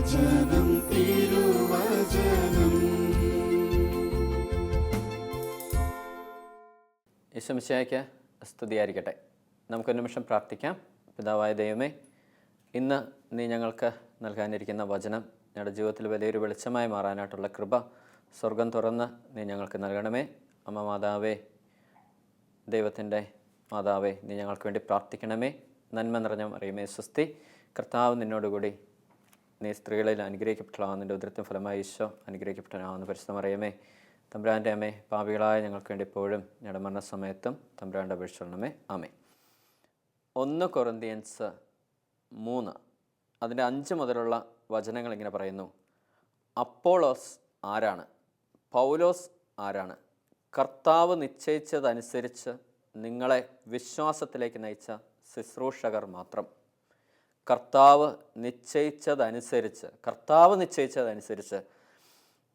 തിരുവചനം തിരുവചനം. യേശുമിശിഹായ്ക്ക് സ്തുതിയായിരിക്കട്ടെ. നമുക്കൊരു നിമിഷം പ്രാർത്ഥിക്കാം. പിതാവായ ദൈവമേ, ഇന്ന് നീ ഞങ്ങൾക്ക് നൽകാനിരിക്കുന്ന വചനം ഞങ്ങളുടെ ജീവിതത്തിൽ വലിയൊരു വെളിച്ചമായി മാറാനായിട്ടുള്ള കൃപ സ്വർഗം തുറന്ന് നീ ഞങ്ങൾക്ക് നൽകണമേ. അമ്മ മാതാവേ, ദൈവത്തിൻ്റെ മാതാവേ, നീ ഞങ്ങൾക്ക് വേണ്ടി പ്രാർത്ഥിക്കണമേ. നന്മ നിറഞ്ഞ മറിയമേ സ്വസ്തി, കർത്താവ് നിന്നോടുകൂടി, നീ സ്ത്രീകളിൽ അനുഗ്രഹിക്കപ്പെട്ടതാകുന്നു, നിൻ്റെ ഉദരത്തിൻ ഫലമായി ഈശോ അനുഗ്രഹിക്കപ്പെട്ടവനാകുന്നു. പരിശുദ്ധ മറിയമേ, തമ്പുരാൻ്റെ അമ്മേ, പാപികളായ ഞങ്ങൾക്ക് വേണ്ടി ഇപ്പോഴും ഞങ്ങളുടെ മരണസമയത്തും തമ്പുരാൻ്റെ അപേക്ഷിക്കണമേ. ആമേ. 1 കൊറിന്ത്യൻസ് 3 അതിൻ്റെ 5 മുതലുള്ള വചനങ്ങൾ ഇങ്ങനെ പറയുന്നു. അപ്പോളോസ് ആരാണ്? പൗലോസ് ആരാണ്? കർത്താവ് നിശ്ചയിച്ചതനുസരിച്ച് നിങ്ങളെ വിശ്വാസത്തിലേക്ക് നയിച്ച ശുശ്രൂഷകർ മാത്രം. കർത്താവ് നിശ്ചയിച്ചതനുസരിച്ച്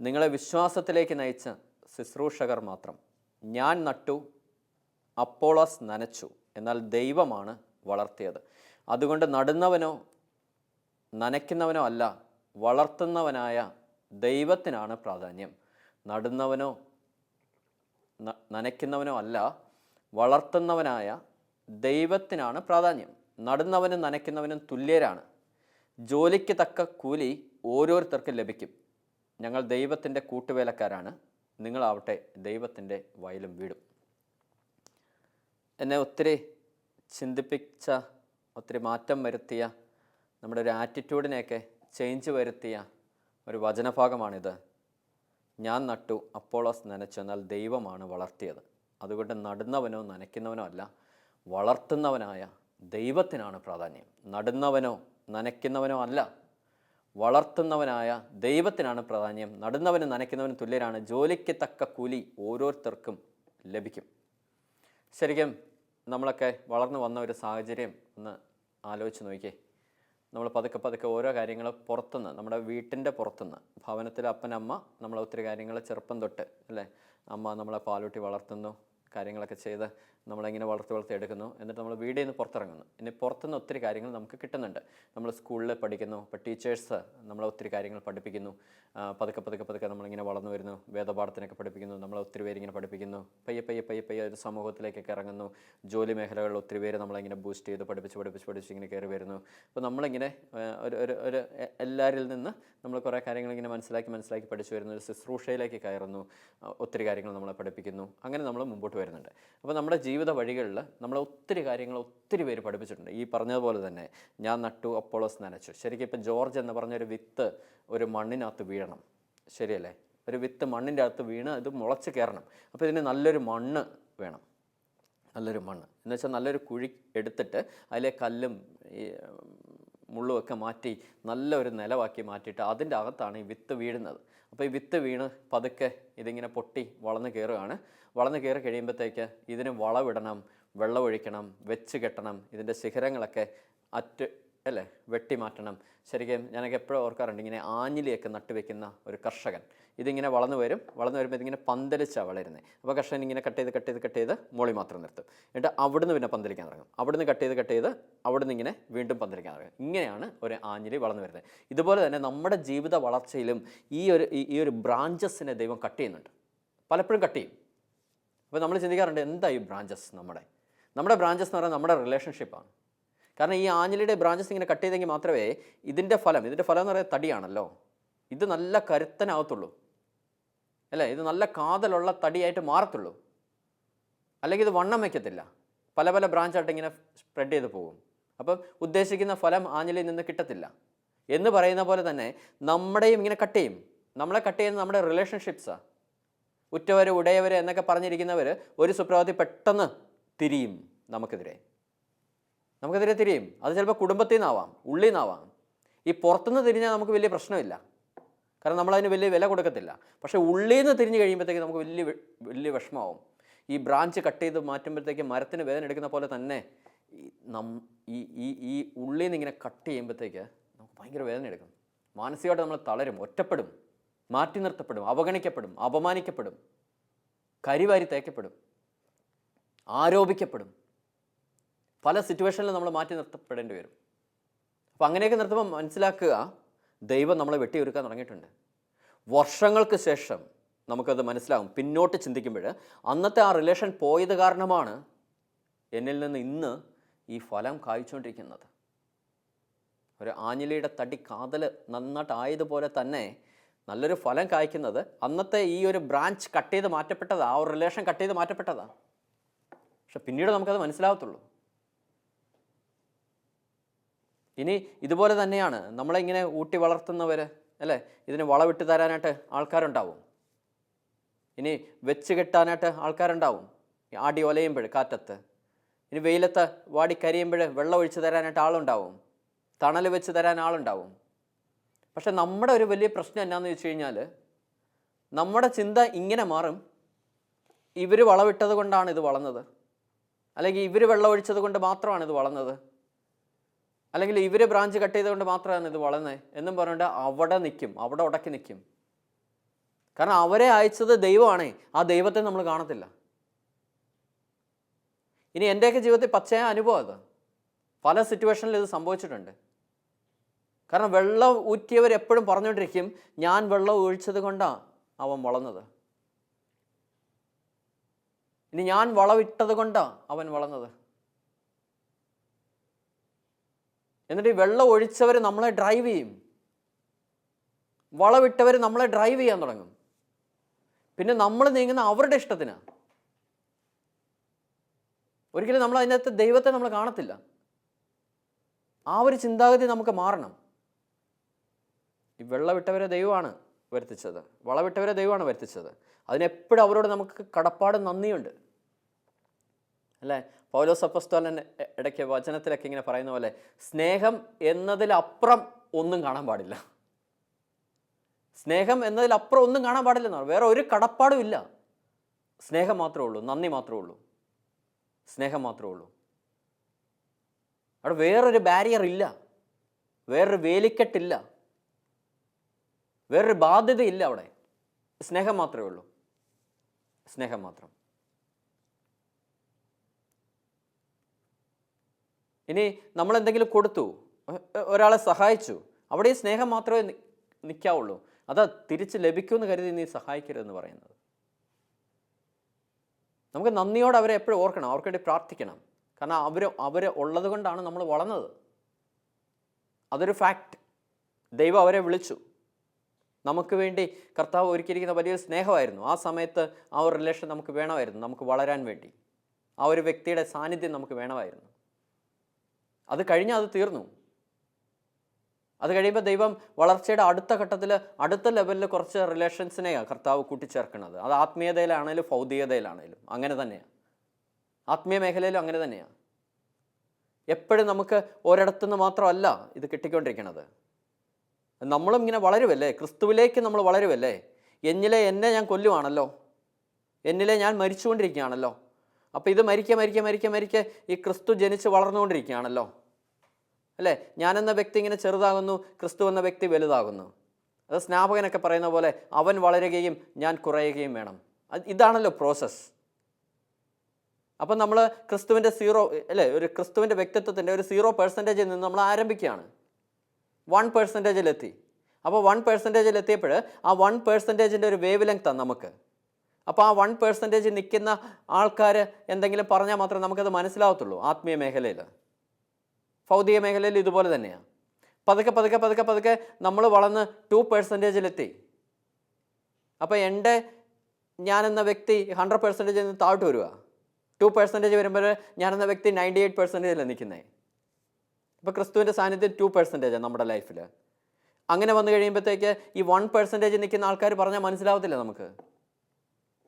നിങ്ങളെ വിശ്വാസത്തിലേക്ക് നയിച്ച ശുശ്രൂഷകർ മാത്രം. ഞാൻ നട്ടു, അപ്പോളോസ് നനച്ചു, എന്നാൽ ദൈവമാണ് വളർത്തിയത്. അതുകൊണ്ട് നടുന്നവനോ നനയ്ക്കുന്നവനോ അല്ല, വളർത്തുന്നവനായ ദൈവത്തിനാണ് പ്രാധാന്യം. നടുന്നവനോ നനയ്ക്കുന്നവനോ അല്ല, വളർത്തുന്നവനായ ദൈവത്തിനാണ് പ്രാധാന്യം. നടുന്നവനും നനയ്ക്കുന്നവനും തുല്യരാണ്. ജോലിക്ക് തക്ക കൂലി ഓരോരുത്തർക്കും ലഭിക്കും. ഞങ്ങൾ ദൈവത്തിൻ്റെ കൂട്ടുവേലക്കാരാണ്, നിങ്ങളാവട്ടെ ദൈവത്തിൻ്റെ വയലും വീടും. എന്നെ ഒത്തിരി ചിന്തിപ്പിച്ച, ഒത്തിരി മാറ്റം വരുത്തിയ, നമ്മുടെ ഒരു ആറ്റിറ്റ്യൂഡിനെയൊക്കെ ചേഞ്ച് വരുത്തിയ ഒരു വചനഭാഗമാണിത്. ഞാൻ നട്ടു, അപ്പോളോസ് നനച്ചു, എന്നാൽ ദൈവമാണ് വളർത്തിയത്. അതുകൊണ്ട് നടുന്നവനോ നനയ്ക്കുന്നവനോ അല്ല, വളർത്തുന്നവനായ ദൈവത്തിനാണ് പ്രാധാന്യം. നടുന്നവനോ നനയ്ക്കുന്നവനോ അല്ല, വളർത്തുന്നവനായ ദൈവത്തിനാണ് പ്രാധാന്യം. നടുന്നവനും നനയ്ക്കുന്നവനും തുല്യരാണ്. ജോലിക്ക് തക്ക കൂലി ഓരോരുത്തർക്കും ലഭിക്കും. ശരിക്കും നമ്മളൊക്കെ വളർന്നു വന്ന ഒരു സാഹചര്യം ഒന്ന് ആലോചിച്ച് നോക്കിയേ. നമ്മൾ പതുക്കെ ഓരോ കാര്യങ്ങൾ പുറത്തുനിന്ന്, നമ്മുടെ വീട്ടിൻ്റെ പുറത്തുനിന്ന്, ഭവനത്തിൽ അപ്പനമ്മ നമ്മളെ ഒത്തിരി കാര്യങ്ങൾ ചെറുപ്പം തൊട്ട് അല്ലേ, അമ്മ നമ്മളെ പാലൂട്ടി വളർത്തുന്നു, കാര്യങ്ങളൊക്കെ ചെയ്ത് നമ്മളിങ്ങനെ വളർത്തി എടുക്കുന്നു. എന്നിട്ട് നമ്മൾ വീട്ടിൽ നിന്ന് പുറത്തിറങ്ങുന്നു. ഇനി പുറത്തുനിന്ന് ഒത്തിരി കാര്യങ്ങൾ നമുക്ക് കിട്ടുന്നുണ്ട്. നമ്മൾ സ്കൂളിൽ പഠിക്കുന്നു, ഇപ്പോൾ ടീച്ചേഴ്സ് നമ്മളെ ഒത്തിരി കാര്യങ്ങൾ പഠിപ്പിക്കുന്നു. പതുക്കെ നമ്മളിങ്ങനെ വളർന്നു വരുന്നു. വേദപാഠത്തിനൊക്കെ പഠിപ്പിക്കുന്നു, നമ്മളെ ഒത്തിരി പേരിങ്ങനെ പഠിപ്പിക്കുന്നു. പയ്യെ ഒരു സമൂഹത്തിലേക്കൊക്കെ ഇറങ്ങുന്നു. ജോലി മേഖലകളിൽ ഒത്തിരി പേര് നമ്മളിങ്ങനെ ബൂസ്റ്റ് ചെയ്ത് പഠിപ്പിച്ച് ഇങ്ങനെ കയറി വരുന്നു. അപ്പോൾ നമ്മളിങ്ങനെ ഒരു എല്ലാവരിൽ നിന്ന് നമ്മൾ കുറേ കാര്യങ്ങളിങ്ങനെ മനസ്സിലാക്കി പഠിച്ചു വരുന്നു. ഒരു ശുശ്രൂഷയിലേക്ക് കയറുന്നു. ഒത്തിരി കാര്യങ്ങൾ നമ്മളെ പഠിപ്പിക്കുന്നു. അങ്ങനെ നമ്മൾ മുമ്പോട്ട് വരുന്നുണ്ട്. അപ്പോൾ നമ്മുടെ ജീവിത വഴികളിൽ നമ്മളെ ഒത്തിരി കാര്യങ്ങൾ ഒത്തിരി പേര് പഠിപ്പിച്ചിട്ടുണ്ട്. ഈ പറഞ്ഞതുപോലെ തന്നെ ഞാൻ നട്ടു, അപ്പോളോസ് നനച്ചു. ശരിക്കും ഇപ്പം ജോർജ് എന്ന് പറഞ്ഞൊരു വിത്ത് ഒരു മണ്ണിനകത്ത് വീഴണം, ശരിയല്ലേ? ഒരു വിത്ത് മണ്ണിൻ്റെ അകത്ത് വീണ് ഇത് മുളച്ച് കയറണം. അപ്പോൾ ഇതിന് നല്ലൊരു മണ്ണ് വേണം. നല്ലൊരു മണ്ണ് എന്ന് വെച്ചാൽ നല്ലൊരു കുഴി എടുത്തിട്ട് അതിലെ കല്ലും ഈ മുള്ളുമൊക്കെ മാറ്റി നല്ലൊരു നിലവാക്കി മാറ്റിയിട്ട് അതിൻ്റെ അകത്താണ് ഈ വിത്ത് വീഴുന്നത്. അപ്പോൾ ഈ വിത്ത് വീണ് പതുക്കെ ഇതിങ്ങനെ പൊട്ടി വളർന്ന് കയറുകയാണ്. വളർന്ന് കയറി കഴിയുമ്പോഴത്തേക്ക് ഇതിന് വളമിടണം, വെള്ളമൊഴിക്കണം, വെച്ച് കെട്ടണം, ഇതിൻ്റെ ശിഖരങ്ങളൊക്കെ അല്ലേ വെട്ടി മാറ്റണം. ശരിക്കും ഞാനൊക്കെ എപ്പോഴും ഓർക്കാറുണ്ട്, ഇങ്ങനെ ആഞ്ഞിലിയൊക്കെ നട്ടുവെക്കുന്ന ഒരു കർഷകൻ. ഇതിങ്ങനെ വളർന്നു വരുമ്പോൾ ഇതിങ്ങനെ പന്തലിച്ചാണ് വളരുന്നത്. അപ്പോൾ കർഷകൻ ഇങ്ങനെ കട്ട് ചെയ്ത് മോളി മാത്രം നിർത്തും. എന്നിട്ട് അവിടുന്ന് പിന്നെ പന്തലിക്കാൻ തുടങ്ങും. അവിടുന്ന് കട്ട് ചെയ്ത് അവിടുന്ന് ഇങ്ങനെ വീണ്ടും പന്തലിക്കാൻ തുടങ്ങും. ഇങ്ങനെയാണ് ഒരു ആഞ്ഞിലി വളർന്നു വരുന്നത്. ഇതുപോലെ തന്നെ നമ്മുടെ ജീവിത വളർച്ചയിലും ഈ ഒരു ബ്രാഞ്ചസിനെ ദൈവം കട്ട് ചെയ്യുന്നുണ്ട്. പലപ്പോഴും കട്ട് ചെയ്യും. അപ്പോൾ നമ്മൾ ചിന്തിക്കാറുണ്ട്, എന്താ ഈ ബ്രാഞ്ചസ്? നമ്മുടെ ബ്രാഞ്ചസ് എന്ന് പറഞ്ഞാൽ നമ്മുടെ റിലേഷൻഷിപ്പാണ്. കാരണം ഈ ആഞ്ഞിലിയുടെ ബ്രാഞ്ചസ് ഇങ്ങനെ കട്ട് ചെയ്തെങ്കിൽ മാത്രമേ ഇതിൻ്റെ ഫലം എന്ന് പറയുന്നത് തടിയാണല്ലോ, ഇത് നല്ല കരുത്തനാകത്തുള്ളൂ അല്ലേ? ഇത് നല്ല കാതലുള്ള തടിയായിട്ട് മാറത്തുള്ളൂ. അല്ലെങ്കിൽ ഇത് വണ്ണം വയ്ക്കത്തില്ല. പല ബ്രാഞ്ചായിട്ട് ഇങ്ങനെ സ്പ്രെഡ് ചെയ്ത് പോകും. അപ്പം ഉദ്ദേശിക്കുന്ന ഫലം ആഞ്ഞിലിയിൽ നിന്ന് കിട്ടത്തില്ല. എന്ന് പറയുന്ന പോലെ തന്നെ നമ്മുടെയും ഇങ്ങനെ കട്ട് ചെയ്യും. നമ്മളെ കട്ട് ചെയ്യുന്ന നമ്മുടെ റിലേഷൻഷിപ്സാണ്. ഉറ്റവർ, ഉടയവർ എന്നൊക്കെ പറഞ്ഞിരിക്കുന്നവർ ഒരു സുപ്രഭാതത്തിൽ പെട്ടെന്ന് തിരിയും, നമുക്കെതിരെ തിരിയും. അത് ചിലപ്പോൾ കുടുംബത്തിൽ നിന്നാവാം, ഉള്ളിൽ നിന്നാവാം. ഈ പുറത്തുനിന്ന് തിരിഞ്ഞാൽ നമുക്ക് വലിയ പ്രശ്നമില്ല, കാരണം നമ്മളതിന് വലിയ വില കൊടുക്കത്തില്ല. പക്ഷേ ഉള്ളിൽ നിന്ന് തിരിഞ്ഞ് കഴിയുമ്പോഴത്തേക്ക് നമുക്ക് വലിയ വിഷമമാവും. ഈ ബ്രാഞ്ച് കട്ട് ചെയ്ത് മാറ്റുമ്പോഴത്തേക്ക് മരത്തിന് വേദന എടുക്കുന്ന പോലെ തന്നെ ഈ ഉള്ളിൽ നിന്ന് ഇങ്ങനെ കട്ട് ചെയ്യുമ്പോഴത്തേക്ക് നമുക്ക് ഭയങ്കര വേദന എടുക്കും. മാനസികമായിട്ട് നമ്മൾ തളരും, ഒറ്റപ്പെടും, മാറ്റി നിർത്തപ്പെടും, അവഗണിക്കപ്പെടും, അപമാനിക്കപ്പെടും, കരിവാരി തേക്കപ്പെടും, ആരോപിക്കപ്പെടും. പല സിറ്റുവേഷനിലും നമ്മൾ മാറ്റി നിർത്തപ്പെടേണ്ടി വരും. അപ്പോൾ അങ്ങനെയൊക്കെ നിർത്തുമ്പോൾ മനസ്സിലാക്കുക, ദൈവം നമ്മളെ വെട്ടിയൊരുക്കാൻ തുടങ്ങിയിട്ടുണ്ട്. വർഷങ്ങൾക്ക് ശേഷം നമുക്കത് മനസ്സിലാകും. പിന്നോട്ട് ചിന്തിക്കുമ്പോൾ അന്നത്തെ ആ റിലേഷൻ പോയത് കാരണമാണ് എന്നിൽ നിന്ന് ഇന്ന് ഈ ഫലം കായ്ച്ചുകൊണ്ടിരിക്കുന്നത്. ഒരു ആഞ്ഞിലിയുടെ തടി കാതൽ നന്നായിട്ടായതുപോലെ തന്നെ നല്ലൊരു ഫലം കായ്ക്കുന്നത് അന്നത്തെ ഈ ഒരു ബ്രാഞ്ച് കട്ട് ചെയ്ത് മാറ്റപ്പെട്ടതാണ്, ആ ഒരു റിലേഷൻ കട്ട് ചെയ്ത് മാറ്റപ്പെട്ടതാണ്. പക്ഷെ പിന്നീട് നമുക്കത് മനസ്സിലാകത്തുള്ളൂ. ഇനി ഇതുപോലെ തന്നെയാണ് നമ്മളിങ്ങനെ ഊട്ടി വളർത്തുന്നവർ, അല്ലേ? ഇതിന് വളവിട്ട് തരാനായിട്ട് ആൾക്കാരുണ്ടാവും, ഇനി വെച്ച് കെട്ടാനായിട്ട് ആൾക്കാരുണ്ടാവും, ആടി ഒലയുമ്പോൾ കാറ്റത്ത്, ഇനി വെയിലത്ത് വാടി കരിയുമ്പോൾ വെള്ളം ഒഴിച്ച് തരാനായിട്ട് ആളുണ്ടാവും, തണൽ വെച്ച് തരാൻ ആളുണ്ടാവും. പക്ഷെ നമ്മുടെ ഒരു വലിയ പ്രശ്നം എന്നാന്ന് വെച്ച് കഴിഞ്ഞാൽ നമ്മുടെ ചിന്ത ഇങ്ങനെ മാറും: ഇവർ വളവിട്ടത് കൊണ്ടാണ് ഇത് വളർന്നത്, അല്ലെങ്കിൽ ഇവർ വെള്ളം ഒഴിച്ചത് കൊണ്ട് മാത്രമാണ് ഇത് വളർന്നത്, അല്ലെങ്കിൽ ഇവർ ബ്രാഞ്ച് കട്ട് ചെയ്തുകൊണ്ട് മാത്രമാണ് ഇത് വളർന്നത് എന്നും പറഞ്ഞിട്ട് അവിടെ നിൽക്കും, അവിടെ ഉടക്കി നിൽക്കും. കാരണം അവരെ അയച്ചത് ദൈവമാണേ, ആ ദൈവത്തെ നമ്മൾ കാണത്തില്ല. ഇനി എൻ്റെയൊക്കെ ജീവിതത്തിൽ പച്ചയായ അനുഭവം അത്. പല സിറ്റുവേഷനിൽ ഇത് സംഭവിച്ചിട്ടുണ്ട്. കാരണം വെള്ളം ഊറ്റിയവർ എപ്പോഴും പറഞ്ഞുകൊണ്ടിരിക്കും, ഞാൻ വെള്ളം ഒഴിച്ചത് കൊണ്ടാണ് അവൻ വളർന്നത്, ഇനി ഞാൻ വളവിട്ടത് കൊണ്ടാണ് അവൻ വളർന്നത്. എന്നിട്ട് ഈ വെള്ളം ഒഴിച്ചവർ നമ്മളെ ഡ്രൈവ് ചെയ്യും, വളവിട്ടവർ നമ്മളെ ഡ്രൈവ് ചെയ്യാൻ തുടങ്ങും. പിന്നെ നമ്മൾ നീങ്ങുന്ന അവരുടെ ഇഷ്ടത്തിനാണ്. ഒരിക്കലും നമ്മൾ അതിനകത്ത് ദൈവത്തെ നമ്മൾ കാണത്തില്ല. ആ ഒരു ചിന്താഗതി നമുക്ക് മാറണം. ഈ വെള്ളവിട്ടവരെ ദൈവമാണ് വരുത്തിച്ചത്, വളവിട്ടവരെ ദൈവമാണ് വരുത്തിച്ചത്. അതിനെപ്പോഴും അവരോട് നമുക്ക് കടപ്പാട് നന്ദിയുണ്ട്, അല്ലേ? പൗലോസ് അപ്പോസ്തലൻ ഇടയ്ക്ക് വചനത്തിലൊക്കെ ഇങ്ങനെ പറയുന്ന പോലെ സ്നേഹം എന്നതിലപ്പുറം ഒന്നും കാണാൻ പാടില്ല. സ്നേഹം എന്നതിലപ്പുറം ഒന്നും കാണാൻ പാടില്ലെന്നാണ്. വേറെ ഒരു കടപ്പാടും ഇല്ല. സ്നേഹം മാത്രമേ ഉള്ളൂ, നന്ദി മാത്രമേ ഉള്ളൂ, സ്നേഹം മാത്രമേ ഉള്ളൂ. അവിടെ വേറൊരു ബാരിയർ ഇല്ല, വേറൊരു വേലിക്കെട്ടില്ല, വേറൊരു ബാധ്യതയില്ല. അവിടെ സ്നേഹം മാത്രമേ ഉള്ളൂ, സ്നേഹം മാത്രം. ഇനി നമ്മളെന്തെങ്കിലും കൊടുത്തു, ഒരാളെ സഹായിച്ചു, അവിടെ ഈ സ്നേഹം മാത്രമേ നിൽക്കാവുള്ളൂ. അതാ തിരിച്ച് ലഭിക്കുമെന്ന് കരുതി നീ സഹായിക്കരുതെന്ന് പറയുന്നത്. നമുക്ക് നന്ദിയോടെ അവരെ എപ്പോഴും ഓർക്കണം, അവർക്ക് വേണ്ടി പ്രാർത്ഥിക്കണം. കാരണം അവർ ഉള്ളത് കൊണ്ടാണ് നമ്മൾ വളർന്നത്. അതൊരു ഫാക്റ്റ്. ദൈവം അവരെ വിളിച്ചു, നമുക്ക് വേണ്ടി കർത്താവ് ഒരുക്കിയിരിക്കുന്ന വലിയൊരു സ്നേഹമായിരുന്നു. ആ സമയത്ത് ആ ഒരു റിലേഷൻ നമുക്ക് വേണമായിരുന്നു, നമുക്ക് വളരാൻ വേണ്ടി. ആ ഒരു വ്യക്തിയുടെ സാന്നിധ്യം നമുക്ക് വേണമായിരുന്നു. അത് കഴിഞ്ഞാൽ അത് തീർന്നു. അത് കഴിയുമ്പോൾ ദൈവം വളർച്ചയുടെ അടുത്ത ഘട്ടത്തിൽ, അടുത്ത ലെവലിൽ കുറച്ച് റിലേഷൻസിനെയാണ് കർത്താവ് കൂട്ടിച്ചേർക്കുന്നത്. അത് ആത്മീയതയിലാണേലും ഭൗതികതയിലാണേലും അങ്ങനെ തന്നെയാണ്. ആത്മീയ മേഖലയിലും അങ്ങനെ തന്നെയാണ്. എപ്പോഴും നമുക്ക് ഒരിടത്തുനിന്ന് മാത്രമല്ല ഇത് കിട്ടിക്കൊണ്ടിരിക്കുന്നത്. നമ്മളും ഇങ്ങനെ വളരുമല്ലേ, ക്രിസ്തുവിലേക്ക് നമ്മൾ വളരുമല്ലേ. എന്നിലെ എന്നെ ഞാൻ കൊല്ലുവാണല്ലോ, എന്നിലെ ഞാൻ മരിച്ചുകൊണ്ടിരിക്കുകയാണല്ലോ. അപ്പോൾ ഇത് മരിക്കെ ഈ ക്രിസ്തു ജനിച്ച് വളർന്നുകൊണ്ടിരിക്കുകയാണല്ലോ, അല്ലേ? ഞാനെന്ന വ്യക്തി ഇങ്ങനെ ചെറുതാകുന്നു, ക്രിസ്തു എന്ന വ്യക്തി വലുതാകുന്നു. അത് സ്നാപകനൊക്കെ പറയുന്ന പോലെ അവൻ വളരുകയും ഞാൻ കുറയുകയും വേണം. ഇതാണല്ലോ പ്രോസസ്സ്. അപ്പം നമ്മൾ ക്രിസ്തുവിൻ്റെ 0, അല്ലേ, ഒരു ക്രിസ്തുവിൻ്റെ വ്യക്തിത്വത്തിൻ്റെ ഒരു 0% നിന്ന് നമ്മൾ ആരംഭിക്കുകയാണ്. 1%-ലെത്തി. അപ്പോൾ 1%-ലെത്തിയപ്പോൾ ആ 1%-ൻ്റെ ഒരു വേവ് ലെങ്താണ് നമുക്ക്. അപ്പോൾ ആ 1% നിൽക്കുന്ന ആൾക്കാർ എന്തെങ്കിലും പറഞ്ഞാൽ മാത്രമേ നമുക്കത് മനസ്സിലാവത്തുള്ളൂ. ആത്മീയ മേഖലയിൽ, ഭൗതിക മേഖലയിൽ ഇതുപോലെ തന്നെയാണ്. പതുക്കെ നമ്മൾ വളർന്ന് 2%-ലെത്തി. അപ്പോൾ ഞാനെന്ന വ്യക്തി 100% നിന്ന് താഴോട്ട് വരിക. 2% വരുമ്പോൾ ഞാനെന്ന വ്യക്തി 98%-ലാണ് നിൽക്കുന്നത്. ഇപ്പോൾ ക്രിസ്തുവിൻ്റെ സാന്നിധ്യം 2% നമ്മുടെ ലൈഫിൽ. അങ്ങനെ വന്നു കഴിയുമ്പോഴത്തേക്ക് ഈ 1% നിൽക്കുന്ന ആൾക്കാർ പറഞ്ഞാൽ മനസ്സിലാവത്തില്ല നമുക്ക്.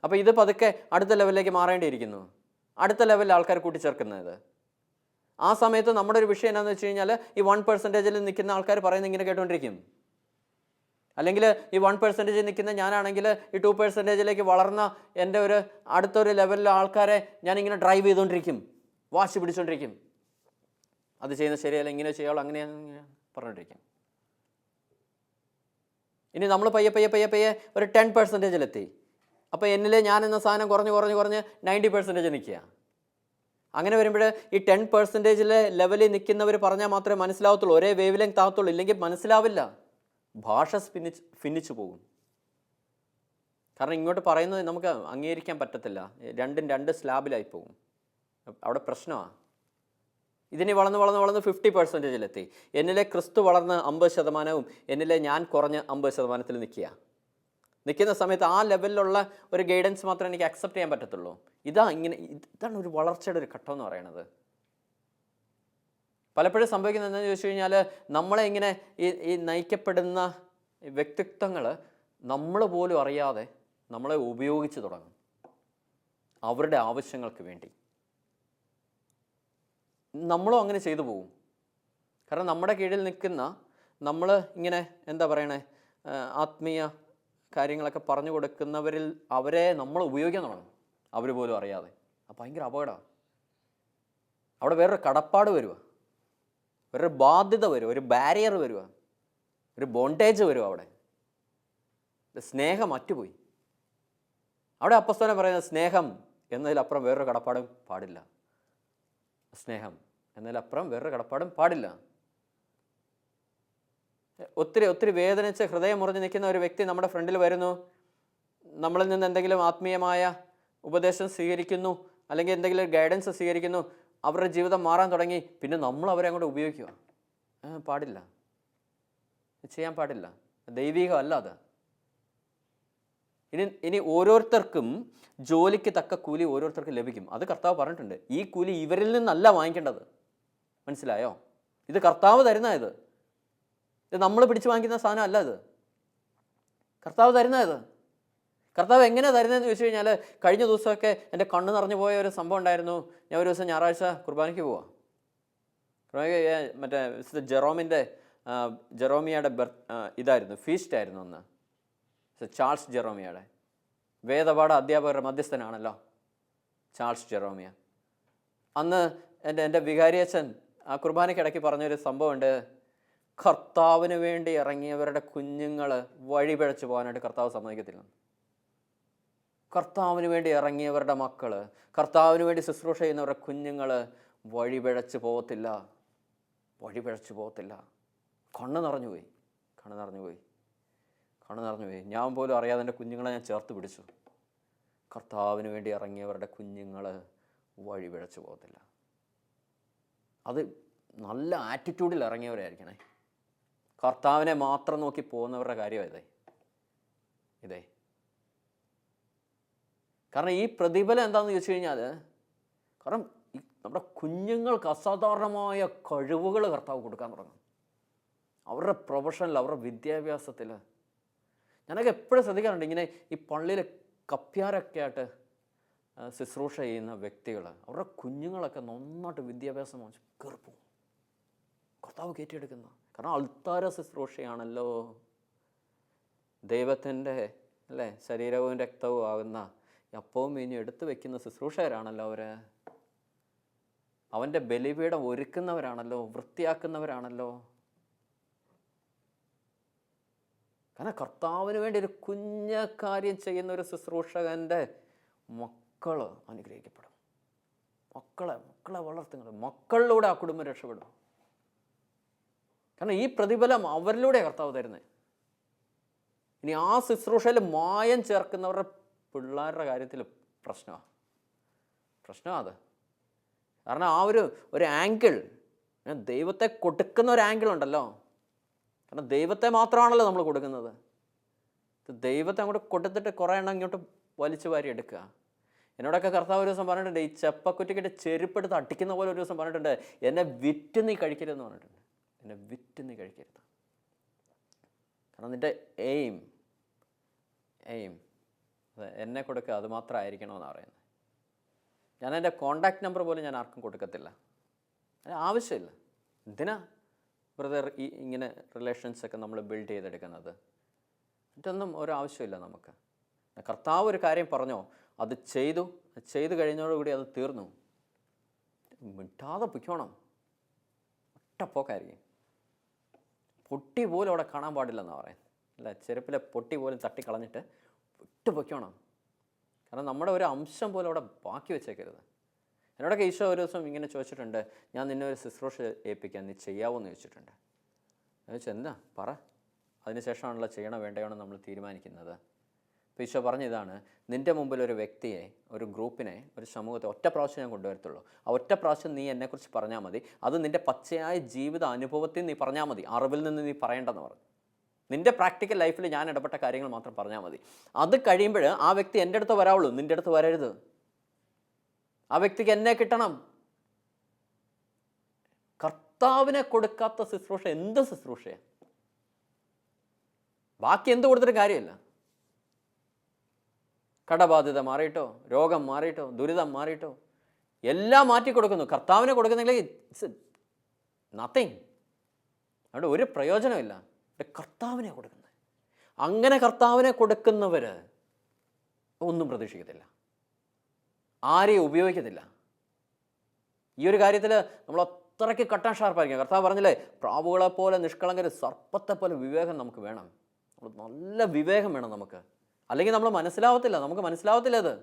അപ്പോൾ ഇത് പതുക്കെ അടുത്ത ലെവലിലേക്ക് മാറേണ്ടിയിരിക്കുന്നു. അടുത്ത ലെവലിൽ ആൾക്കാർ കൂട്ടിച്ചേർക്കുന്നത്. ആ സമയത്ത് നമ്മുടെ ഒരു വിഷയം എന്താണെന്ന് വെച്ച് കഴിഞ്ഞാൽ ഈ 1%-ൽ നിൽക്കുന്ന ആൾക്കാർ പറയുന്നത് ഇങ്ങനെ കേട്ടുകൊണ്ടിരിക്കും. അല്ലെങ്കിൽ ഈ 1% നിൽക്കുന്ന ഞാനാണെങ്കിൽ ഈ 2%-ലേക്ക് വളർന്ന എൻ്റെ ഒരു അടുത്തൊരു ലെവലിലെ ആൾക്കാരെ ഞാനിങ്ങനെ ഡ്രൈവ് ചെയ്തുകൊണ്ടിരിക്കും, വാശി പിടിച്ചുകൊണ്ടിരിക്കും. അത് ചെയ്യുന്നത് ശരിയല്ല, ഇങ്ങനെ ചെയ്യാവുള്ളൂ, അങ്ങനെ പറഞ്ഞുകൊണ്ടിരിക്കും. ഇനി നമ്മൾ പയ്യെ ഒരു 10%-ലെത്തി. അപ്പോൾ എന്നിലെ ഞാൻ എന്ന സാധനം കുറഞ്ഞ് 90% നിൽക്കുക. അങ്ങനെ വരുമ്പോൾ ഈ 10%-ലെ ലെവലിൽ നിൽക്കുന്നവർ പറഞ്ഞാൽ മാത്രമേ മനസ്സിലാവത്തുള്ളൂ, ഒരേ വേവ് ലെങ്ത് ആകത്തുള്ളൂ. ഇല്ലെങ്കിൽ മനസ്സിലാവില്ല. ഭാഷ ഭിന്നിച്ചു പോകും. കാരണം ഇങ്ങോട്ട് പറയുന്നത് നമുക്ക് അംഗീകരിക്കാൻ പറ്റത്തില്ല. രണ്ടും രണ്ട് സ്ലാബിലായി പോകും. അവിടെ പ്രശ്നമാണ്. ഇതിനി വളർന്ന് 50%-ലെത്തി. എന്നിലെ ക്രിസ്തു വളർന്ന് 50%, എന്നിലെ ഞാൻ കുറഞ്ഞ് 50% നിൽക്കുന്ന സമയത്ത് ആ ലെവലിലുള്ള ഒരു ഗൈഡൻസ് മാത്രമേ എനിക്ക് അക്സെപ്റ്റ് ചെയ്യാൻ പറ്റത്തുള്ളൂ. ഇതാണ് ഒരു വളർച്ചയുടെ ഒരു ഘട്ടം എന്ന് പറയുന്നത്. പലപ്പോഴും സംഭവിക്കുന്നത് എന്താണെന്ന് ചോദിച്ചു കഴിഞ്ഞാൽ, നമ്മളെ ഇങ്ങനെ ഈ നയിക്കപ്പെടുന്ന വ്യക്തിത്വങ്ങൾ നമ്മൾ പോലും അറിയാതെ നമ്മളെ ഉപയോഗിച്ച് തുടങ്ങും അവരുടെ ആവശ്യങ്ങൾക്ക് വേണ്ടി. നമ്മളും അങ്ങനെ ചെയ്തു പോകും. കാരണം നമ്മുടെ കീഴിൽ നിൽക്കുന്ന നമ്മൾ ഇങ്ങനെ എന്താ പറയണേ, ആത്മീയ കാര്യങ്ങളൊക്കെ പറഞ്ഞു കൊടുക്കുന്നവരിൽ അവരെ നമ്മൾ ഉപയോഗിക്കാൻ തുടങ്ങും അവർ പോലും അറിയാതെ. അപ്പം ഭയങ്കര അപകടമാണ്. അവിടെ വേറൊരു കടപ്പാട് വരിക, വേറൊരു ബാധ്യത വരിക, ഒരു ബാരിയർ വരിക, ഒരു ബോണ്ടേജ് വരിക. അവിടെ സ്നേഹം അറ്റുപോയി. അവിടെ അപ്പസ്തലൻ പറയുന്നത് സ്നേഹം എന്നതിലപ്പുറം വേറൊരു കടപ്പാടും പാടില്ല. സ്നേഹം എന്നതിലപ്പുറം വേറൊരു കടപ്പാടും പാടില്ല. ഒത്തിരി വേദനിച്ച് ഹൃദയം മുറിഞ്ഞ് നിൽക്കുന്ന ഒരു വ്യക്തി നമ്മുടെ ഫ്രണ്ടിൽ വരുന്നു, നമ്മളിൽ നിന്ന് എന്തെങ്കിലും ആത്മീയമായ ഉപദേശം സ്വീകരിക്കുന്നു, അല്ലെങ്കിൽ എന്തെങ്കിലും ഗൈഡൻസ് സ്വീകരിക്കുന്നു, അവരുടെ ജീവിതം മാറാൻ തുടങ്ങി. പിന്നെ നമ്മൾ അവരെ അങ്ങോട്ട് ഉപയോഗിക്കുക പാടില്ല, ചെയ്യാൻ പാടില്ല. ദൈവികമല്ല അത്. ഇനി ഓരോരുത്തർക്കും ജോലിക്ക് തക്ക കൂലി ഓരോരുത്തർക്കും ലഭിക്കും. അത് കർത്താവ് പറഞ്ഞിട്ടുണ്ട്. ഈ കൂലി ഇവരിൽ നിന്നല്ല വാങ്ങിക്കേണ്ടത്. മനസ്സിലായോ? ഇത് കർത്താവ് തരുന്ന ഇത് നമ്മൾ പിടിച്ചു വാങ്ങിക്കുന്ന സാധനം അല്ല. ഇത് കർത്താവ് തരുന്ന ഇത്. കർത്താവ് എങ്ങനെ തരുന്നതെന്ന് ചോദിച്ചു കഴിഞ്ഞാൽ, കഴിഞ്ഞ ദിവസമൊക്കെ എൻ്റെ കണ്ണ് നിറഞ്ഞു പോയ ഒരു സംഭവം ഉണ്ടായിരുന്നു. ഞാൻ ഒരു ദിവസം ഞായറാഴ്ച കുർബാനയ്ക്ക് പോവാം. മറ്റേ ജെറോമിയയുടെ ഇതായിരുന്നു, ഫീസ്റ്റ് ആയിരുന്നു അന്ന്. ചാൾസ് ജെറോമിയയുടെ വേദപാഠ അധ്യാപകരുടെ മധ്യസ്ഥനാണല്ലോ ചാൾസ് ജെറോമിയ. അന്ന് എൻ്റെ വികാരിയച്ഛൻ ആ കുർബാനയ്ക്കിടയ്ക്ക് പറഞ്ഞൊരു സംഭവമുണ്ട്. കർത്താവിന് വേണ്ടി ഇറങ്ങിയവരുടെ കുഞ്ഞുങ്ങൾ വഴിപിഴച്ചു പോകാനായിട്ട് കർത്താവ് സമ്മതിക്കത്തില്ല. കർത്താവിന് വേണ്ടി ഇറങ്ങിയവരുടെ മക്കൾ, കർത്താവിന് വേണ്ടി ശുശ്രൂഷ ചെയ്യുന്നവരുടെ കുഞ്ഞുങ്ങൾ വഴിപിഴച്ചു പോകത്തില്ല. കണ്ണ് നിറഞ്ഞുപോയി. ഞാൻ പോലും അറിയാതെ എൻ്റെ കുഞ്ഞുങ്ങളെ ഞാൻ ചേർത്ത് പിടിച്ചു. കർത്താവിന് വേണ്ടി ഇറങ്ങിയവരുടെ കുഞ്ഞുങ്ങൾ വഴിപിഴച്ചു പോകത്തില്ല. അത് നല്ല ആറ്റിറ്റ്യൂഡിൽ ഇറങ്ങിയവരായിരിക്കണേ. കർത്താവിനെ മാത്രം നോക്കി പോകുന്നവരുടെ കാര്യമാണ് ഇതേ. കാരണം ഈ പ്രതിഫലം എന്താണെന്ന് ചോദിച്ചു കഴിഞ്ഞാൽ, കാരണം നമ്മുടെ കുഞ്ഞുങ്ങൾക്ക് അസാധാരണമായ കഴിവുകൾ കർത്താവ് കൊടുക്കാൻ തുടങ്ങും. അവരുടെ പ്രൊഫഷനിൽ, അവരുടെ വിദ്യാഭ്യാസത്തിൽ. ഞാനൊക്കെ എപ്പോഴും ശ്രദ്ധിക്കാറുണ്ട്, ഇങ്ങനെ ഈ പള്ളിയിൽ കപ്പ്യാരൊക്കെ ആയിട്ട് ശുശ്രൂഷ ചെയ്യുന്ന വ്യക്തികൾ, അവരുടെ കുഞ്ഞുങ്ങളൊക്കെ നന്നായിട്ട് വിദ്യാഭ്യാസം കയറിപ്പോവും. കർത്താവ് കയറ്റിയെടുക്കുന്ന. കാരണം അൾത്താര ശുശ്രൂഷയാണല്ലോ. ദൈവത്തിൻ്റെ ശരീരവും രക്തവും ആകുന്ന അപ്പവും മീനും എടുത്തു വെക്കുന്ന ശുശ്രൂഷകരാണല്ലോ അവർ. അവൻ്റെ ബലിപീഠം ഒരുക്കുന്നവരാണല്ലോ, വൃത്തിയാക്കുന്നവരാണല്ലോ. കാരണം കർത്താവിന് വേണ്ടി ഒരു കുഞ്ഞ കാര്യം ചെയ്യുന്ന ഒരു ശുശ്രൂഷകൻ്റെ മക്കൾ അനുഗ്രഹിക്കപ്പെടും. മക്കളെ വളർത്തുന്നത്, മക്കളിലൂടെ ആ കുടുംബം രക്ഷപ്പെടും. കാരണം ഈ പ്രതിഫലം അവരിലൂടെ കർത്താവ് തരുന്നത്. ഇനി ആ ശുശ്രൂഷയിൽ മായം ചേർക്കുന്നവരുടെ പിള്ളേരുടെ കാര്യത്തിൽ പ്രശ്നമാണ് അത്. കാരണം ആ ഒരു ആംഗിൾ, ദൈവത്തെ കൊടുക്കുന്ന ഒരു ആംഗിൾ ഉണ്ടല്ലോ. കാരണം ദൈവത്തെ മാത്രമാണല്ലോ നമ്മൾ കൊടുക്കുന്നത്. ദൈവത്തെ അങ്ങോട്ട് കൊടുത്തിട്ട് കുറേ എണ്ണം ഇങ്ങോട്ട് വലിച്ചു വാരി എടുക്കുക. എന്നോടൊക്കെ കർത്താവ് ഒരു ദിവസം പറഞ്ഞിട്ടുണ്ട്, ഈ ചെപ്പക്കുറ്റിക്കിട്ട് ചെരുപ്പെടുത്ത് അടിക്കുന്ന പോലെ ഒരു ദിവസം പറഞ്ഞിട്ടുണ്ട്, എന്നെ വിറ്റ് നീ കഴിക്കരുതെന്ന് പറഞ്ഞിട്ടുണ്ട്. എന്നെ വിറ്റ് നീ കഴിക്കരുത്. കാരണം നിൻ്റെ എയിം എന്നെ കൊടുക്കുക, അത് മാത്രമായിരിക്കണമെന്നാണ് പറയുന്നത്. ഞാൻ എൻ്റെ കോണ്ടാക്ട് നമ്പർ പോലും ഞാൻ ആർക്കും കൊടുക്കത്തില്ല. ആവശ്യമില്ല. എന്തിനാ ബ്രദർ ഇങ്ങനെ റിലേഷൻസൊക്കെ നമ്മൾ ബിൽഡ് ചെയ്തെടുക്കുന്നത്? ഇതൊന്നും ഒരാവശ്യമില്ല നമുക്ക്. കർത്താവ് ഒരു കാര്യം പറഞ്ഞോ, അത് ചെയ്തു കഴിഞ്ഞതോടുകൂടി അത് തീർന്നു. മിണ്ടാതെ പൊയ്ക്കോണം. ഒറ്റപ്പോക്കായിരിക്കും. പൊട്ടി പോലും അവിടെ കാണാൻ പാടില്ലെന്നാണ് പറയുന്നത്. അല്ല, ചെരുപ്പിലെ പൊട്ടി പോലും തട്ടിക്കളഞ്ഞിട്ട് വിട്ടു പൊയ്ക്കോണം. കാരണം നമ്മുടെ ഒരു അംശം പോലും അവിടെ ബാക്കി വെച്ചേക്കരുത്. എന്നോടൊക്കെ ഈശോ ഒരു ദിവസം ഇങ്ങനെ ചോദിച്ചിട്ടുണ്ട്, ഞാൻ നിന്നെ ഒരു ശുശ്രൂഷ ഏൽപ്പിക്കാൻ നീ ചെയ്യാവോ എന്ന് ചോദിച്ചിട്ടുണ്ട്. ഞാൻ ചോദിച്ചാൽ എന്താ പറ. അതിനുശേഷമാണല്ലോ ചെയ്യണോ വേണ്ടയോ എന്ന് നമ്മൾ തീരുമാനിക്കുന്നത്. അപ്പോൾ ഈശോ പറഞ്ഞതാണ്, നിൻ്റെ മുമ്പിൽ ഒരു വ്യക്തിയെ, ഒരു ഗ്രൂപ്പിനെ, ഒരു സമൂഹത്തെ ഒറ്റ പ്രാവശ്യം ഞാൻ കൊണ്ടുവരത്തുള്ളൂ. ആ ഒറ്റ പ്രാവശ്യം നീ എന്നെക്കുറിച്ച് പറഞ്ഞാൽ മതി. അത് നിൻ്റെ പച്ചയായ ജീവിത അനുഭവത്തിൽ നീ പറഞ്ഞാൽ മതി, അറിവിൽ നിന്ന് നീ പറയേണ്ടെന്ന് പറഞ്ഞു. നിൻ്റെ പ്രാക്ടിക്കൽ ലൈഫിൽ ഞാൻ ഇടപെട്ട കാര്യങ്ങൾ മാത്രം പറഞ്ഞാൽ മതി. അത് കഴിയുമ്പോൾ ആ വ്യക്തി എൻ്റെ അടുത്ത് വരാവുള്ളൂ, നിൻ്റെ അടുത്ത് വരരുത്. ആ വ്യക്തിക്ക് എന്നെ കിട്ടണം. കർത്താവിനെ കൊടുക്കാത്ത ശുശ്രൂഷ എന്ത് ശുശ്രൂഷയാണ്? ബാക്കി എന്ത് കൊടുത്തിട്ട് കാര്യമില്ല. കടബാധ്യത മാറിയിട്ടോ, രോഗം മാറിയിട്ടോ, ദുരിതം മാറിയിട്ടോ, എല്ലാം മാറ്റി കൊടുക്കുന്നു. കർത്താവിനെ കൊടുക്കുന്നെങ്കിൽ ഇറ്റ്സ് നത്തിങ്. അവിടെ ഒരു പ്രയോജനമില്ല. കർത്താവിനെ കൊടുക്കുന്നത്. അങ്ങനെ കർത്താവിനെ കൊടുക്കുന്നവർ ഒന്നും പ്രതീക്ഷിക്കത്തില്ല, ആരെയും ഉപയോഗിക്കത്തില്ല. ഈ ഒരു കാര്യത്തിൽ നമ്മൾ അത്രയ്ക്ക് കട്ടാൻ ഷാർപ്പായിരിക്കും. കർത്താവ് പറഞ്ഞില്ലേ, പ്രാവുകളെ പോലെ നിഷ്കളങ്കർ, സർപ്പത്തെ പോലെ വിവേകം നമുക്ക് വേണം. നല്ല വിവേകം വേണം നമുക്ക്, അല്ലെങ്കിൽ നമ്മൾ മനസ്സിലാവത്തില്ല. നമുക്ക് മനസ്സിലാവത്തില്ല. അത്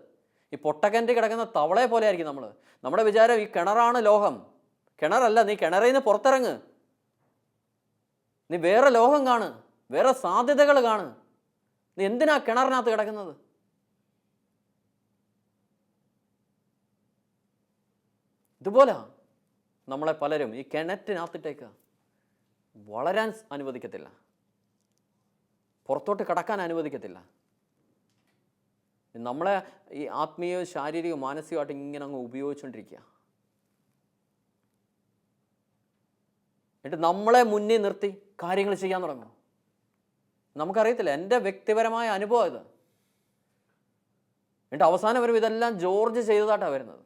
ഈ പൊട്ടക്കിണറ്റിൽ കിടക്കുന്ന തവളയെ പോലെ ആയിരിക്കും നമ്മൾ. നമ്മുടെ വിചാരം ഈ കിണറാണ് ലോകം. കിണറല്ല. നീ കിണറിൽ നിന്ന് പുറത്തിറങ്ങ്. നീ വേറെ ലോകം കാണ്, വേറെ സാധ്യതകൾ കാണ്. നീ എന്തിനാ കിണറിനകത്ത് കിടക്കുന്നത്? ഇതുപോലെ നമ്മളെ പലരും ഈ കിണറ്റിനകത്തിട്ടേക്ക് വളരാൻ അനുവദിക്കത്തില്ല, പുറത്തോട്ട് കടക്കാൻ അനുവദിക്കത്തില്ല. നമ്മളെ ഈ ആത്മീയവും ശാരീരികവും മാനസികമായിട്ട് ഇങ്ങനെ അങ്ങ് ഉപയോഗിച്ചുകൊണ്ടിരിക്കുക. എന്നിട്ട് നമ്മളെ മുന്നിൽ നിർത്തി കാര്യങ്ങൾ ചെയ്യാൻ തുടങ്ങും. നമുക്കറിയത്തില്ല. എൻ്റെ വ്യക്തിപരമായ അനുഭവം ഇത്. എന്നിട്ട് അവസാനം വരും ഇതെല്ലാം ജോർജ് ചെയ്തതായിട്ടാണ് വരുന്നത്.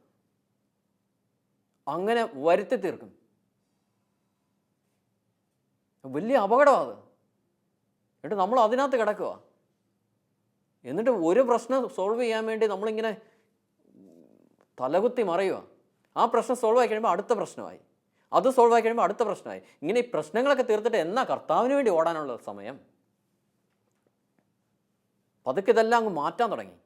അങ്ങനെ വരുത്തി തീർക്കും. വലിയ അപകടമാണ് അത്. എന്നിട്ട് നമ്മൾ അതിനകത്ത് കിടക്കുക. എന്നിട്ട് ഒരു പ്രശ്നം സോൾവ് ചെയ്യാൻ വേണ്ടി നമ്മളിങ്ങനെ തലകുത്തി മറയുക. ആ പ്രശ്നം സോൾവ് ആയി കഴിയുമ്പോൾ അടുത്ത പ്രശ്നമായി, അത് സോൾവ് ആയി കഴിയുമ്പോൾ അടുത്ത പ്രശ്നമായി. ഇങ്ങനെ ഈ പ്രശ്നങ്ങളൊക്കെ തീർത്തിട്ട് എന്നാ കർത്താവിന് വേണ്ടി ഓടാനുള്ള സമയം? പതുക്കെ ഇതെല്ലാം അങ്ങ് മാറ്റാൻ തുടങ്ങി,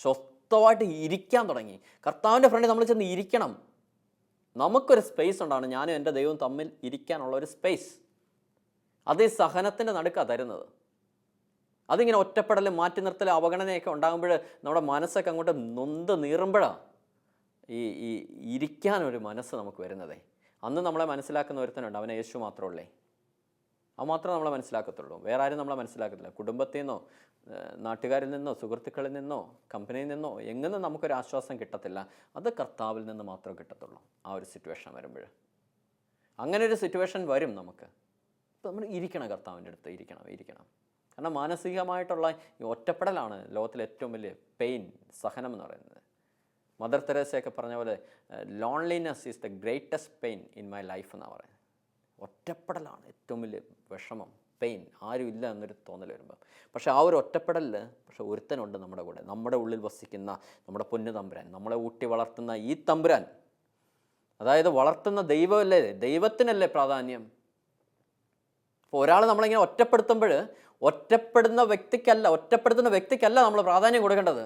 സ്വസ്ഥമായിട്ട് ഇരിക്കാൻ തുടങ്ങി. കർത്താവിൻ്റെ ഫ്രണ്ടിൽ നമ്മൾ ചെന്ന് ഇരിക്കണം. നമുക്കൊരു സ്പേസ് ഉണ്ടാണ്, ഞാനും എൻ്റെ ദൈവവും തമ്മിൽ ഇരിക്കാനുള്ള ഒരു സ്പേസ്. അത് ഈ സഹനത്തിൻ്റെ നടുക്കാണ് തരുന്നത്. അതിങ്ങനെ ഒറ്റപ്പെടൽ, മാറ്റി നിർത്തൽ, അവഗണനയൊക്കെ ഉണ്ടാകുമ്പോൾ നമ്മുടെ മനസ്സൊക്കെ അങ്ങോട്ട് നൊന്ത് നീറുമ്പോഴാണ് ഈ ഇരിക്കാനൊരു മനസ്സ് നമുക്ക് വരുന്നതേ. അന്ന് നമ്മളെ മനസ്സിലാക്കുന്ന ഒരുത്തനുണ്ട്, അവനെ യേശു മാത്രമല്ലേ. അത് മാത്രമേ നമ്മളെ മനസ്സിലാക്കത്തുള്ളൂ, വേറെ ആരും നമ്മളെ മനസ്സിലാക്കത്തില്ല. കുടുംബത്തിൽ നിന്നോ, നാട്ടുകാരിൽ നിന്നോ, സുഹൃത്തുക്കളിൽ നിന്നോ, കമ്പനിയിൽ നിന്നോ എങ്ങനെ നമുക്കൊരു ആശ്വാസം കിട്ടത്തില്ല. അത് കർത്താവിൽ നിന്ന് മാത്രമേ കിട്ടത്തുള്ളൂ. ആ ഒരു സിറ്റുവേഷൻ വരുമ്പോൾ, അങ്ങനെ ഒരു സിറ്റുവേഷൻ വരും നമുക്ക്. അപ്പോൾ നമ്മൾ ഇരിക്കണം, കർത്താവിൻ്റെ അടുത്ത് ഇരിക്കണം. കാരണം മാനസികമായിട്ടുള്ള ഈ ഒറ്റപ്പെടലാണ് ലോകത്തിലെ ഏറ്റവും വലിയ പെയിൻ, സഹനം എന്ന് പറയുന്നത്. മദർ തെരേസയൊക്കെ പറഞ്ഞ പോലെ loneliness is the greatest pain in my life എന്നാണ് പറയുന്നത്. ഒറ്റപ്പെടലാണ് ഏറ്റവും വലിയ വിഷമം, പെയിൻ. ആരും ഇല്ല എന്നൊരു തോന്നൽ വരുമ്പം. പക്ഷേ ആ ഒരു ഒറ്റപ്പെടലിൽ പക്ഷേ ഒരുത്തനുണ്ട് നമ്മുടെ കൂടെ, നമ്മുടെ ഉള്ളിൽ വസിക്കുന്ന നമ്മുടെ പൊന്നു തമ്പുരാൻ, നമ്മളെ ഊട്ടി വളർത്തുന്ന ഈ തമ്പുരാൻ. അതായത് വളർത്തുന്ന ദൈവമല്ലേ, ദൈവത്തിനല്ലേ പ്രാധാന്യം. അപ്പോൾ ഒരാൾ നമ്മളിങ്ങനെ ഒറ്റപ്പെടുത്തുമ്പോൾ ഒറ്റപ്പെടുന്ന വ്യക്തിക്കല്ല നമ്മൾ പ്രാധാന്യം കൊടുക്കേണ്ടത്.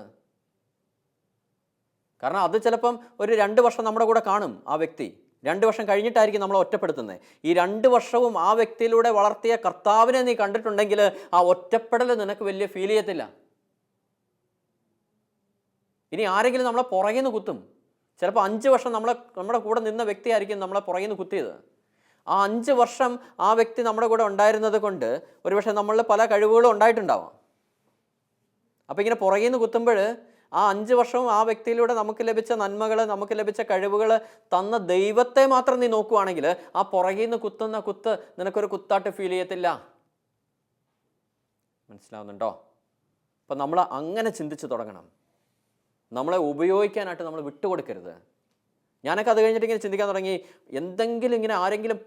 കാരണം അത് ചിലപ്പം ഒരു 2 വർഷം നമ്മുടെ കൂടെ കാണും ആ വ്യക്തി. 2 വർഷം കഴിഞ്ഞിട്ടായിരിക്കും നമ്മളെ ഒറ്റപ്പെടുത്തുന്നത്. ഈ 2 വർഷവും ആ വ്യക്തിയിലൂടെ വളർത്തിയ കർത്താവിനെ നീ കണ്ടിട്ടുണ്ടെങ്കിൽ ആ ഒറ്റപ്പെടൽ നിനക്ക് വലിയ ഫീൽ ചെയ്യത്തില്ല. ഇനി ആരെങ്കിലും നമ്മളെ പുറകിൽ നിന്ന് കുത്തും. ചിലപ്പോൾ 5 വർഷം നമ്മുടെ കൂടെ നിന്ന വ്യക്തിയായിരിക്കും നമ്മളെ പുറകിൽ നിന്ന് കുത്തിയത്. ആ 5 വർഷം ആ വ്യക്തി നമ്മുടെ കൂടെ ഉണ്ടായിരുന്നത് കൊണ്ട് ഒരുപക്ഷെ നമ്മളിൽ പല കഴിവുകളും ഉണ്ടായിട്ടുണ്ടാവാം. അപ്പോൾ ഇങ്ങനെ പുറകിൽ നിന്ന് കുത്തുമ്പോൾ ആ 5 വർഷവും ആ വ്യക്തിയിലൂടെ നമുക്ക് ലഭിച്ച നന്മകൾ, നമുക്ക് ലഭിച്ച കഴിവുകൾ തന്ന ദൈവത്തെ മാത്രം നീ നോക്കുവാണെങ്കിൽ ആ പുറകിൽ നിന്ന് കുത്തുന്ന കുത്ത് നിനക്കൊരു കുത്തായിട്ട് ഫീൽ ചെയ്യത്തില്ല. മനസ്സിലാവുന്നുണ്ടോ? അപ്പം നമ്മൾ അങ്ങനെ ചിന്തിച്ച് തുടങ്ങണം. നമ്മളെ ഉപയോഗിക്കാനായിട്ട് നമ്മൾ വിട്ടുകൊടുക്കരുത്. ഞാനൊക്കെ അത് കഴിഞ്ഞിട്ട് ഇങ്ങനെ ചിന്തിക്കാൻ തുടങ്ങി. എന്തെങ്കിലും ഇങ്ങനെ ആരെങ്കിലും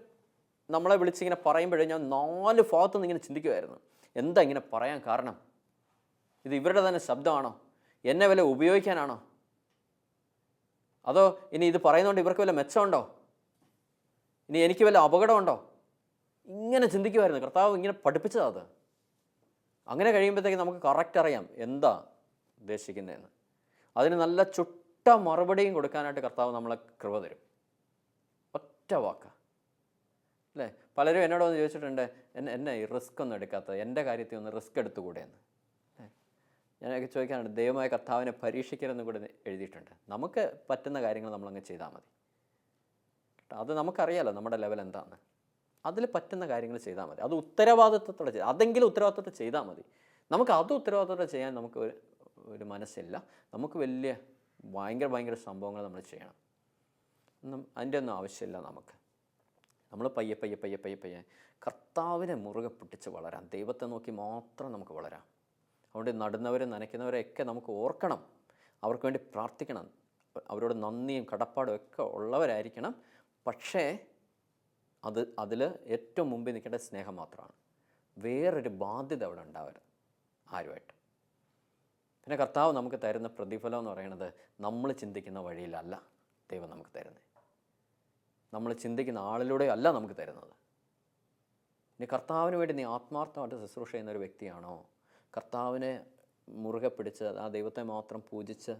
നമ്മളെ വിളിച്ചിങ്ങനെ പറയുമ്പോഴേ ഞാൻ 4 ഭാഗത്തു നിന്ന് ഇങ്ങനെ ചിന്തിക്കുമായിരുന്നു. എന്താ ഇങ്ങനെ പറയാൻ കാരണം? ഇത് ഇവരുടെ തന്നെ ശബ്ദമാണോ? എന്നെ വല്ല ഉപയോഗിക്കാനാണോ? അതോ ഇനി ഇത് പറയുന്നതുകൊണ്ട് ഇവർക്ക് വല്ല മെച്ചമുണ്ടോ? ഇനി എനിക്ക് വല്ല അപകടമുണ്ടോ? ഇങ്ങനെ ചിന്തിക്കുമായിരുന്നു. കർത്താവ് ഇങ്ങനെ പഠിപ്പിച്ചതാണ് അത്. അങ്ങനെ കഴിയുമ്പോഴത്തേക്ക് നമുക്ക് കറക്റ്റ് അറിയാം എന്താ ഉദ്ദേശിക്കുന്നതെന്ന്. അതിന് നല്ല ചുട്ട മറുപടിയും കൊടുക്കാനായിട്ട് കർത്താവ് നമ്മളെ കൃപ തരും. ഒറ്റ വാക്ക അല്ലേ? പലരും എന്നോട് വന്ന് ചോദിച്ചിട്ടുണ്ട്, എന്നെ ഈ റിസ്ക് ഒന്നും എടുക്കാത്തത്, എൻ്റെ കാര്യത്തിൽ ഒന്ന് റിസ്ക് എടുത്തുകൂടെയെന്ന്. ഞാനൊക്കെ ചോദിക്കാറുണ്ട്, ദൈവമായ കർത്താവിനെ പരീക്ഷിക്കരുതെന്ന് കൂടെ എഴുതിയിട്ടുണ്ട്. നമുക്ക് പറ്റുന്ന കാര്യങ്ങൾ നമ്മളങ്ങ് ചെയ്താൽ മതി കേട്ടോ. അത് നമുക്കറിയാലോ നമ്മുടെ ലെവൽ എന്താണെന്ന്. അതിൽ പറ്റുന്ന കാര്യങ്ങൾ ചെയ്താൽ മതി. അത് ഉത്തരവാദിത്വത്തോടെ ചെയ്താൽ, അതെങ്കിലും ഉത്തരവാദിത്വത്തോടെ ചെയ്താൽ മതി. നമുക്ക് അത് ഉത്തരവാദിത്വത്തോടെ ചെയ്യാൻ നമുക്ക് ഒരു മനസ്സില്ല. നമുക്ക് ഭയങ്കര സംഭവങ്ങൾ നമ്മൾ ചെയ്യണം. അതിൻ്റെ ഒന്നും ആവശ്യമില്ല നമുക്ക്. നമ്മൾ പയ്യെ കർത്താവിനെ മുറുകെ പിടിച്ച് വളരാം. ദൈവത്തെ നോക്കി മാത്രം നമുക്ക് വളരാം. അതുകൊണ്ട് നടുന്നവരും നനയ്ക്കുന്നവരെയൊക്കെ നമുക്ക് ഓർക്കണം, അവർക്ക് വേണ്ടി പ്രാർത്ഥിക്കണം, അവരോട് നന്ദിയും കടപ്പാടും ഒക്കെ ഉള്ളവരായിരിക്കണം. പക്ഷേ അതിൽ ഏറ്റവും മുമ്പിൽ നിൽക്കേണ്ട സ്നേഹം മാത്രമാണ്. വേറൊരു ബാധ്യത അവിടെ ഉണ്ടാവരുത് ആരുമായിട്ട്. പിന്നെ കർത്താവ് നമുക്ക് തരുന്ന പ്രതിഫലം എന്ന് പറയുന്നത് നമ്മൾ ചിന്തിക്കുന്ന വഴിയിലല്ല ദൈവം നമുക്ക് തരുന്നത്. നമ്മൾ ചിന്തിക്കുന്ന ആളിലൂടെ അല്ല നമുക്ക് തരുന്നത്. ഇനി കർത്താവിന് വേണ്ടി നീ ആത്മാർത്ഥമായിട്ട് ശുശ്രൂഷ ചെയ്യുന്ന ഒരു വ്യക്തിയാണോ, കർത്താവിനെ മുറുകെ പിടിച്ച് ആ ദൈവത്തെ മാത്രം പൂജിച്ച്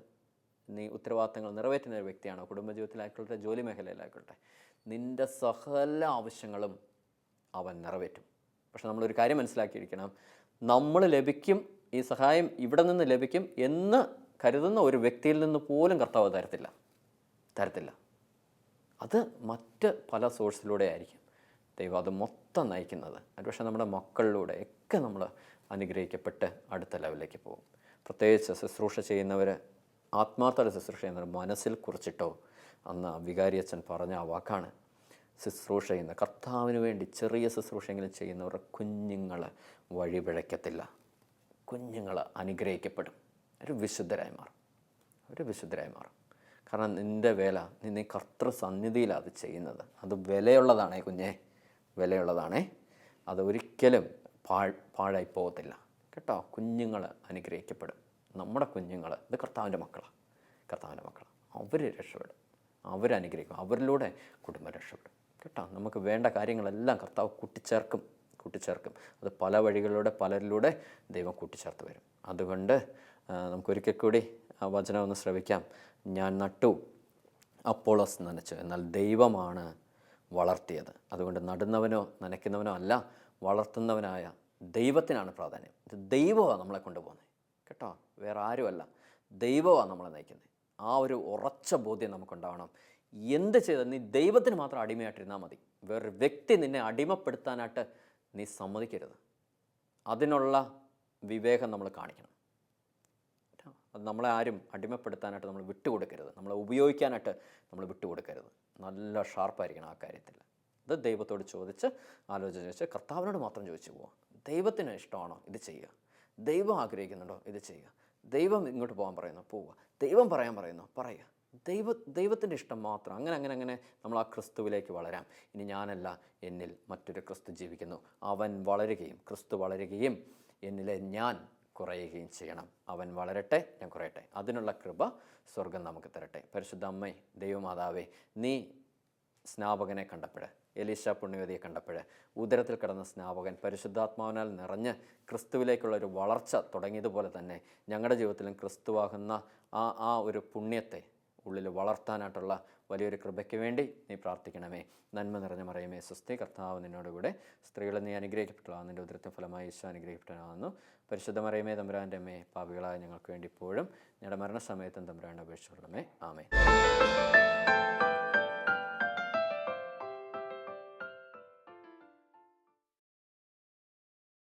നീ ഉത്തരവാദിത്തങ്ങൾ നിറവേറ്റുന്ന ഒരു വ്യക്തിയാണോ, കുടുംബജീവിതത്തിലായിക്കോട്ടെ, ജോലി മേഖലയിലായിക്കോട്ടെ, നിൻ്റെ സകല ആവശ്യങ്ങളും അവൻ നിറവേറ്റും. പക്ഷെ നമ്മളൊരു കാര്യം മനസ്സിലാക്കിയിരിക്കണം, നമ്മൾ ലഭിക്കും, ഈ സഹായം ഇവിടെ നിന്ന് ലഭിക്കും എന്ന് കരുതുന്ന ഒരു വ്യക്തിയിൽ നിന്ന് പോലും കർത്താവ് തരത്തില്ല. അത് മറ്റ് പല സോഴ്സിലൂടെ ആയിരിക്കും ദൈവം അത് മൊത്തം നയിക്കുന്നത്. പക്ഷേ നമ്മുടെ മക്കളിലൂടെ ഒക്കെ നമ്മൾ അനുഗ്രഹിക്കപ്പെട്ട് അടുത്ത ലെവലിലേക്ക് പോകും. പ്രത്യേകിച്ച് ശുശ്രൂഷ ചെയ്യുന്നവർ, ആത്മാർത്ഥത ശുശ്രൂഷ ചെയ്യുന്നവർ മനസ്സിൽ കുറിച്ചിട്ടോ. അന്ന് വികാരിയച്ഛൻ പറഞ്ഞ ആ വാക്കാണ്, ശുശ്രൂഷ ചെയ്യുന്ന കർത്താവിന് വേണ്ടി ചെറിയ ശുശ്രൂഷയെങ്കിലും ചെയ്യുന്നവരുടെ കുഞ്ഞുങ്ങൾ വഴിപിഴയ്ക്കത്തില്ല, കുഞ്ഞുങ്ങൾ അനുഗ്രഹിക്കപ്പെടും, ഒരു വിശുദ്ധരായി മാറും. കാരണം നിൻ്റെ വേല നീ കർത്തൃ സന്നിധിയിലാണ് അത് ചെയ്യുന്നത്. അത് വിലയുള്ളതാണേ കുഞ്ഞേ, വിലയുള്ളതാണേ. അത് ഒരിക്കലും പാഴായി പോകത്തില്ല കേട്ടോ. കുഞ്ഞുങ്ങൾ അനുഗ്രഹിക്കപ്പെടും. നമ്മുടെ കുഞ്ഞുങ്ങൾ ഇത് കർത്താവിൻ്റെ മക്കളാണ്. അവർ രക്ഷപ്പെടും, അവരനുഗ്രഹിക്കും, അവരിലൂടെ കുടുംബം രക്ഷപ്പെടും കേട്ടോ. നമുക്ക് വേണ്ട കാര്യങ്ങളെല്ലാം കർത്താവ് കൂട്ടിച്ചേർക്കും. അത് പല വഴികളിലൂടെ പലരിലൂടെ ദൈവം കൂട്ടിച്ചേർത്ത് വരും. അതുകൊണ്ട് നമുക്കൊരിക്കൽ കൂടി ആ വചനം ഒന്ന് ശ്രവിക്കാം. ഞാൻ നട്ടു, അപ്പോളോസ് നനച്ചു, എന്നാൽ ദൈവമാണ് വളർത്തിയത്. അതുകൊണ്ട് നടുന്നവനോ നനയ്ക്കുന്നവനോ അല്ല, വളർത്തുന്നവനായ ദൈവത്തിനാണ് പ്രാധാന്യം. ഇത് ദൈവമാണ് നമ്മളെ കൊണ്ടുപോകുന്നത് കേട്ടോ, വേറെ ആരുമല്ല. ദൈവമാണ് നമ്മളെ നയിക്കുന്നത്. ആ ഒരു ഉറച്ച ബോധ്യം നമുക്കുണ്ടാവണം. എന്ത് ചെയ്താൽ നീ ദൈവത്തിന് മാത്രം അടിമയായിട്ടിരുന്നാൽ മതി. വേറൊരു വ്യക്തി നിന്നെ അടിമപ്പെടുത്താനായിട്ട് നീ സമ്മതിക്കരുത്. അതിനുള്ള വിവേകം നമ്മൾ കാണിക്കണം. അത് നമ്മളെ ആരും അടിമപ്പെടുത്താനായിട്ട് നമ്മൾ വിട്ടുകൊടുക്കരുത്, നമ്മളെ ഉപയോഗിക്കാനായിട്ട് നമ്മൾ വിട്ടുകൊടുക്കരുത്. നല്ല ഷാർപ്പായിരിക്കണം ആ കാര്യത്തിൽ. ഇത് ദൈവത്തോട് ചോദിച്ച് ആലോചിച്ച് കർത്താവിനോട് മാത്രം ചോദിച്ചു പോവാം. ദൈവത്തിന് ഇഷ്ടമാണോ ഇത് ചെയ്യുക, ദൈവം ആഗ്രഹിക്കുന്നുണ്ടോ ഇത് ചെയ്യുക, ദൈവം ഇങ്ങോട്ട് പോകാൻ പറയുന്നു പോവുക, ദൈവം പറയാൻ പറയുന്നു പറയുക. ദൈവത്തിൻ്റെ ഇഷ്ടം മാത്രം. അങ്ങനെ നമ്മൾ ആ ക്രിസ്തുവിലേക്ക് വളരാം. ഇനി ഞാനല്ല, എന്നിൽ മറ്റൊരു ക്രിസ്തു ജീവിക്കുന്നു. അവൻ വളരുകയും ക്രിസ്തു വളരുകയും എന്നിലെ ഞാൻ കുറയുകയും ചെയ്യണം. അവൻ വളരട്ടെ, ഞാൻ കുറയട്ടെ. അതിനുള്ള കൃപ സ്വർഗം നമുക്ക് തരട്ടെ. പരിശുദ്ധ അമ്മേ, ദൈവമാതാവേ, നീ സ്നാപകനെ കണ്ടപ്പോൾ, എലീശ പുണ്യവതിയെ കണ്ടപ്പോൾ, ഉദരത്തിൽ കിടന്ന സ്നാപകൻ പരിശുദ്ധാത്മാവിനാൽ നിറഞ്ഞ് ക്രിസ്തുവിലേക്കുള്ളൊരു വളർച്ച തുടങ്ങിയതുപോലെ തന്നെ ഞങ്ങളുടെ ജീവിതത്തിലും ക്രിസ്തുവാകുന്ന ആ ഒരു പുണ്യത്തെ ഉള്ളിൽ വളർത്താനായിട്ടുള്ള വലിയൊരു കൃപയ്ക്ക് വേണ്ടി നീ പ്രാർത്ഥിക്കണമേ. നന്മ നിറഞ്ഞ മറിയമേ, സ്വസ്തി, കർത്താവ് നിന്നോടുകൂടെ, സ്ത്രീകളെ നീ അനുഗ്രഹിക്കപ്പെട്ടതാണ്, നിൻ്റെ ഉദരത്തിൻ ഫലമായി ഈശോ അനുഗ്രഹിക്കപ്പെട്ടതാകുന്നു. പരിശുദ്ധ മറിയമേ, തമ്പുരാൻ്റെ അമ്മേ, പാപികളായ ഞങ്ങൾക്ക് വേണ്ടി ഇപ്പോഴും ഞങ്ങളുടെ മരണസമയത്തും തമ്പുരാൻ്റെ അപേക്ഷിച്ചുകൊള്ളണമേ. ആമേൻ.